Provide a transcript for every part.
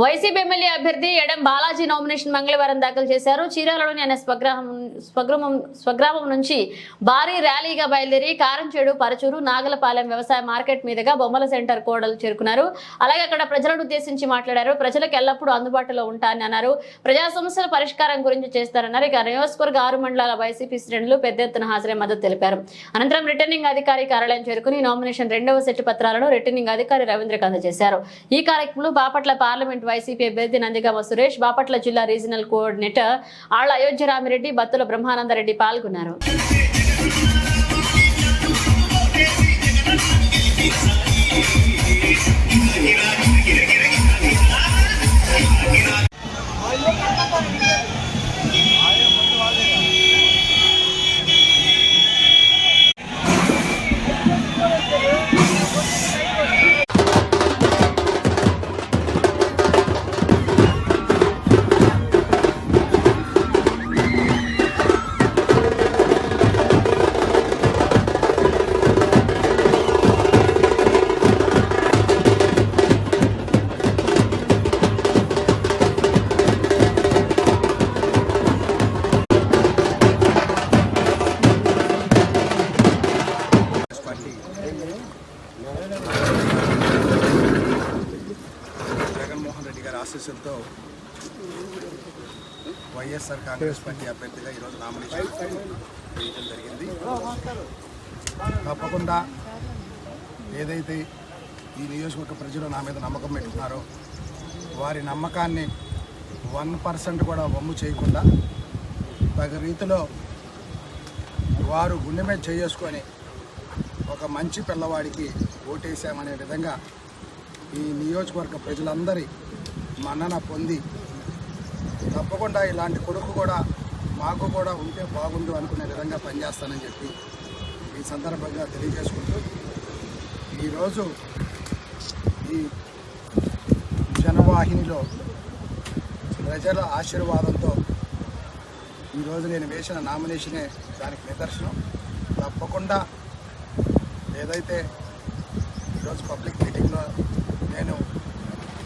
YCP MLA అభ్యర్థి ఎడం Balaji nomination మంగళవారం దాఖలు చేశారు. చీరాలలోని ఆయన స్వగ్రామం నుంచి భారీ ర్యాలీగా బయలుదేరి కారంచేడు, పరచూరు, నాగలపాలెం వ్యవసాయ మార్కెట్ మీదుగా బొమ్మల సెంటర్ కోడలు చేరుకున్నారు. అలాగే అక్కడ ప్రజలను ఉద్దేశించి మాట్లాడారు. ప్రజలకు ఎల్లప్పుడూ అందుబాటులో ఉంటానని అన్నారు. ప్రజా సమస్యల పరిష్కారం గురించి చేస్తారన్నారు. ఇక నియోజకవర్గ 6 మండలాల వైసీపీ శ్రేణులు పెద్ద ఎత్తున హాజరై మద్దతు తెలిపారు. అనంతరం రిటర్నింగ్ అధికారి కార్యాలయం చేరుకుని నామినేషన్ 2వ సెట్ పత్రాలను రిటర్నింగ్ అధికారి రవీంద్రకు అందజేశారు. ఈ కార్యక్రమంలో బాపట్ల పార్లమెంట్ వైసీపీ అభ్యర్థి నందిగామ సురేష్, బాపట్ల జిల్లా రీజనల్ కోఆర్డినేటర్ ఆళ్ల అయోధ్య రామిరెడ్డి, బత్తుల బ్రహ్మానందరెడ్డి పాల్గొన్నారు. జగన్మోహన్ రెడ్డి గారి ఆశీస్సులతో వైఎస్ఆర్ కాంగ్రెస్ పార్టీ అభ్యర్థిగా ఈరోజు నామినేషన్ వేయడం జరిగింది. తప్పకుండా ఏదైతే ఈ నియోజకవర్గ ప్రజలు నా మీద నమ్మకం పెట్టుకున్నారో వారి నమ్మకాన్ని 1% కూడా వమ్ము చేయకుండా తగు రీతిలో వారు గుండె మీద చేసుకొని ఒక మంచి పిల్లవాడికి ఓటేసామనే విధంగా ఈ నియోజకవర్గ ప్రజలందరి మన్నన పొంది తప్పకుండా ఇలాంటి కొడుకు కూడా మాకు కూడా ఉంటే బాగుండు అనుకునే విధంగా పనిచేస్తానని చెప్పి ఈ సందర్భంగా తెలియజేసుకుంటూ ఈరోజు ఈ జనవాహినిలో ప్రజల ఆశీర్వాదంతో ఈరోజు నేను వేసిన నామినేషనే దానికి నిదర్శనం. తప్పకుండా ఏదైతే ఈరోజు పబ్లిక్ మీటింగ్లో నేను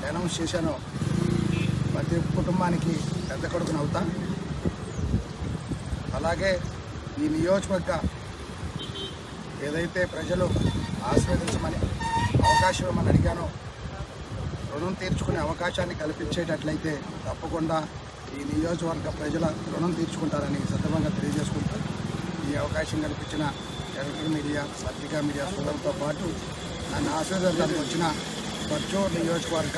అనౌన్స్ చేశానో ప్రతి కుటుంబానికి పెద్ద కొడుకుని అవుతా. అలాగే ఈ నియోజకవర్గ ఏదైతే ప్రజలు ఆశీర్వదించమని అవకాశం ఇవ్వమని అడిగానో రుణం తీర్చుకునే అవకాశాన్ని కల్పించేటట్లయితే తప్పకుండా ఈ నియోజకవర్గ ప్రజల రుణం తీర్చుకుంటారని సందర్భంగా తెలియజేసుకుంటూ ఈ అవకాశం కల్పించిన ఎలక్ట్రిక్ మీడియా, పత్రికా మీడియా సోదరులతో పాటు నన్ను ఆశీర్వదించడానికి వచ్చిన పర్చూరు నియోజకవర్గ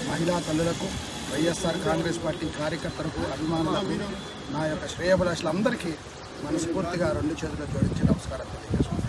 మహిళా తల్లులకు, వైఎస్ఆర్ కాంగ్రెస్ పార్టీ కార్యకర్తలకు, అభిమానులకు, నా యొక్క శ్రేయోభిలాషులందరికీ మనస్ఫూర్తిగా 2 చేతులు జోడించి నమస్కారం తెలియజేసుకుంటాను.